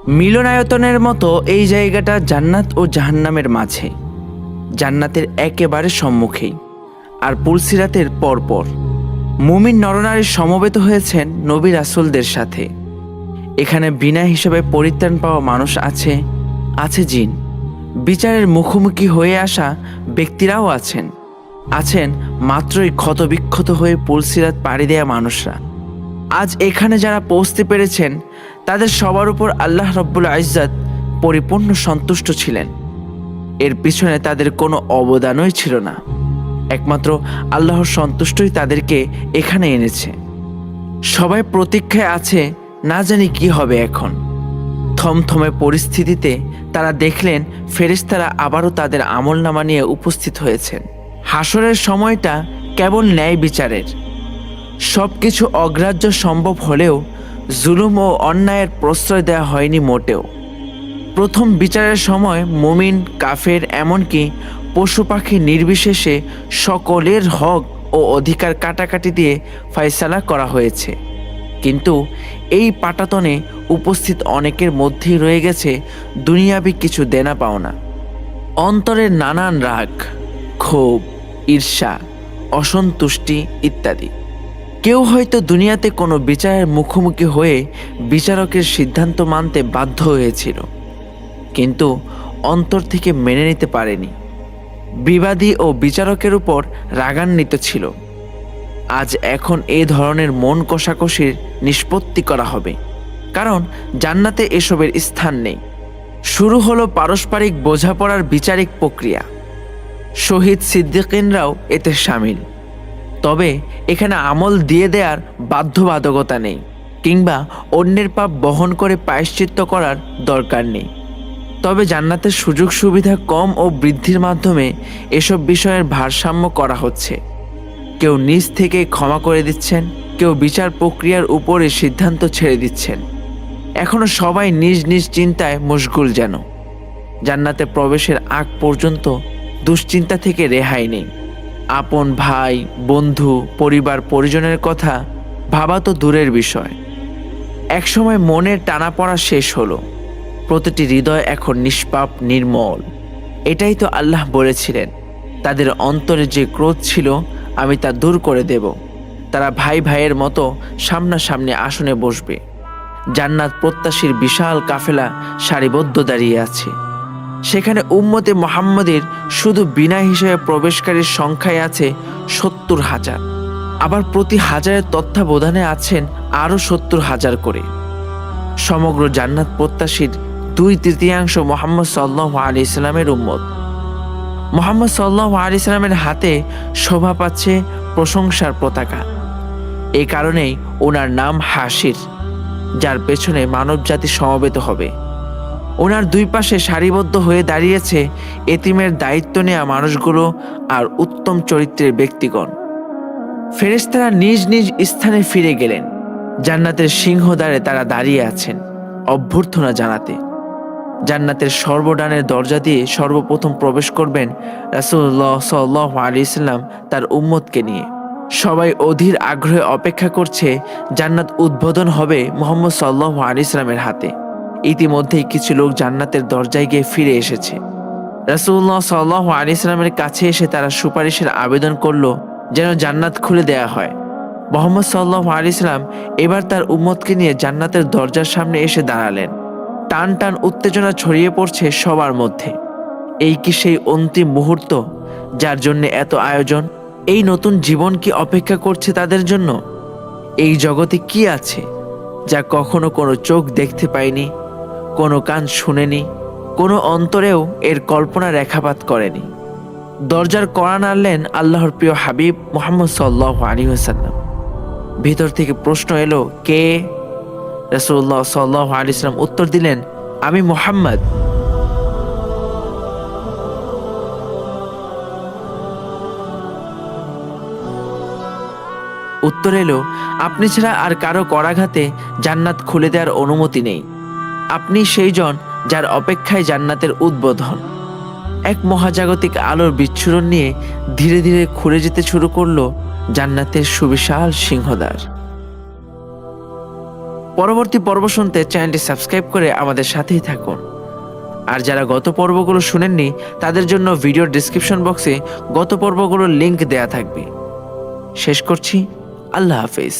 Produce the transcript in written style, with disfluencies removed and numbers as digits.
মিলনায়তনের মতো এই জায়গাটা জান্নাত ও জাহান্নামের মাঝে, জান্নাতের একেবারে সম্মুখেই আর পুলসিরাতের পরপর। মুমিন নরনারী সমবেত হয়েছেন নবী রাসূলদের সাথে। এখানে বিনা হিসেবে পরিত্রাণ পাওয়া মানুষ আছে, আছে জিন, বিচারের মুখোমুখি হয়ে আসা ব্যক্তিরাও আছেন, আছেন মাত্রই ক্ষতবিক্ষত হয়ে পুলসিরাত পাড়ি দেয়া মানুষরা। আজ এখানে যারা পৌঁছতে পেরেছেন তাদের সবার উপর আল্লাহ রব্বুল ইজ্জত পরিপূর্ণ সন্তুষ্ট ছিলেন। এর পিছনে তাদের কোনো অবদানই ছিল না, একমাত্র আল্লাহর সন্তুষ্টই তাদেরকে এখানে এনেছে। সবাই প্রতীক্ষায় আছে, না জানি কি হবে এখন। থমথমে পরিস্থিতিতে তারা দেখলেন ফেরেশতারা আবারও তাদের আমলনামা নিয়ে উপস্থিত হয়েছেন। হাসরের সময়টা কেবল ন্যায় বিচারের। সব কিছু অগ্রাহ্য সম্ভব হলেও জুলুম ও অন্যায়ের প্রশ্রয় দেওয়া হয়নি মোটেও। প্রথম বিচারের সময় মুমিন কাফের এমনকি পশু পাখি নির্বিশেষে সকলের হক ও অধিকার কাটাকাটি দিয়ে ফয়সালা করা হয়েছে। কিন্তু এই পাটাতনে উপস্থিত অনেকের মধ্যেই রয়ে গেছে দুনিয়াবি কিছু দেনা পাওনা, অন্তরের নানান রাগ, ক্ষোভ, ঈর্ষা, অসন্তুষ্টি ইত্যাদি। কেউ হয়তো দুনিয়াতে কোনো বিচারের মুখোমুখি হয়ে বিচারকের সিদ্ধান্ত মানতে বাধ্য হয়েছিল, কিন্তু অন্তর থেকে মেনে নিতে পারেনি, বিবাদী ও বিচারকের উপর রাগান্বিত ছিল। আজ এখন এই ধরনের মন কষাকষির নিষ্পত্তি করা হবে, কারণ জান্নাতে এসবের স্থান নেই। শুরু হলো পারস্পরিক বোঝাপড়ার বিচারিক প্রক্রিয়া। শহীদ সিদ্দিকিনরাও এতে সামিল। তবে এখানে আমল দিয়ে দেওয়ার বাধ্যবাধকতা নেই, কিংবা অন্যের পাপ বহন করে প্রায়শ্চিত্ত করার দরকার নেই। তবে জান্নাতের সুযোগ সুবিধা কম ও বৃদ্ধির মাধ্যমে এসব বিষয়ের ভারসাম্য করা হচ্ছে। কেউ নিজ থেকে ক্ষমা করে দিচ্ছেন, কেউ বিচার প্রক্রিয়ার উপরে সিদ্ধান্ত ছেড়ে দিচ্ছেন। এখনো সবাই নিজ নিজ চিন্তায় মশগুল যেন। জান্নাতে প্রবেশের আগ পর্যন্ত দুশ্চিন্তা থেকে রেহাই নেই। আপন ভাই, বন্ধু, পরিবার পরিজনের কথা ভাবা তো দূরের বিষয়। একসময় মনের টানাপড়া শেষ হলো, প্রতিটি হৃদয় এখন নিষ্পাপ, নির্মল। এটাই তো আল্লাহ বলেছিলেন, তাদের অন্তরে যে ক্রোধ ছিল আমি তা দূর করে দেব। তারা ভাই ভাইয়ের মতো সামনাসামনি আসনে বসবে। জান্নাত প্রত্যাশীর বিশাল কাফেলা সারিবদ্ধ দাঁড়িয়ে আছে। সেখানে উম্মতে মুহাম্মাদের শুধু বিনা হিসেবে প্রবেশকারীর সংখ্যায় আছে 70,000। আবার প্রতি হাজারের তত্ত্বাবধানে আছেন আরও 70,000 করে। সমগ্র জান্নাত প্রত্যাশীর 2/3 মুহাম্মদ সাল্লাল্লাহু আলাইহি সাল্লামের উম্মত। মুহাম্মদ সাল্লাল্লাহু আলাইহি সাল্লামের হাতে শোভা পাচ্ছে প্রশংসার পতাকা। এই কারণেই ওনার নাম হাসির, যার পেছনে মানবজাতি সমবেত হবে। ওনার দুই পাশে সারিবদ্ধ হয়ে দাঁড়িয়েছে এতিমের দায়িত্ব নেওয়া মানুষগুলো আর উত্তম চরিত্রের ব্যক্তিগণ। ফেরেশতারা নিজ নিজ স্থানে ফিরে গেলেন। জান্নাতের সিংহদ্বারে তারা দাঁড়িয়ে আছেন অভ্যর্থনা জানাতে। জান্নাতের সর্বডানের দরজা দিয়ে সর্বপ্রথম প্রবেশ করবেন রাসূলুল্লাহ সাল্লাল্লাহু আলাইহি সাল্লাম তার উম্মতকে নিয়ে। সবাই অধীর আগ্রহে অপেক্ষা করছে জান্নাত উদ্বোধন হবে মুহাম্মদ সাল্লাল্লাহু আলাইহি সাল্লামের হাতে। ইতিমধ্যেই কিছু লোক জান্নাতের দরজায় গিয়ে ফিরে এসেছে। রাসূলুল্লাহ সাল্লাল্লাহু আলাইহি সাল্লামের কাছে এসে তারা সুপারিশের আবেদন করলো যেন জান্নাত খুলে দেয়া হয়। মুহাম্মদ সাল্লাল্লাহু আলাইহি সাল্লাম এবার তার উম্মতকে নিয়ে জান্নাতের দরজার সামনে এসে দাঁড়ালেন। টান টান উত্তেজনা ছড়িয়ে পড়ছে সবার মধ্যে। এই কি সেই অন্তিম মুহূর্ত যার জন্য এত আয়োজন? এই নতুন জীবন কি অপেক্ষা করছে তাদের জন্য? এই জগতে কি আছে যা কখনো কোনো চোখ দেখতে পায়নি, কোনো কান শুনেনি, কোনো অন্তরেও এর কল্পনা রেখাপাত করেনি? দরজার কড়া নাড়লেন আল্লাহর প্রিয় হাবিব মুহাম্মদ সাল্লাল্লাহু আলাইহি ওয়াসাল্লাম। ভিতর থেকে প্রশ্ন এলো, কে? রাসূলুল্লাহ সাল্লাল্লাহু আলাইহি ওয়াসাল্লাম উত্তর দিলেন, আমি মুহাম্মদ। উত্তর এলো, আপনি ছাড়া আর কারো করাঘাতে জান্নাত খুলে দেওয়ার অনুমতি নেই। আপনি সেই জন যার অপেক্ষায় জান্নাতের উদ্বোধন। এক মহাজাগতিক আলোর বিচ্ছুরণ নিয়ে ধীরে ধীরে খুলে যেতে শুরু করলো জান্নাতের সুবিশাল সিংহদ্বার। পরবর্তী পর্ব শুনতে চ্যানেলটি সাবস্ক্রাইব করে আমাদের সাথেই থাকুন। আর যারা গত পর্বগুলো শুনেননি তাদের জন্য ভিডিওর ডিসক্রিপশন বক্সে গত পর্বগুলোর লিংক দেয়া থাকবে। শেষ করছি, আল্লাহ হাফেজ।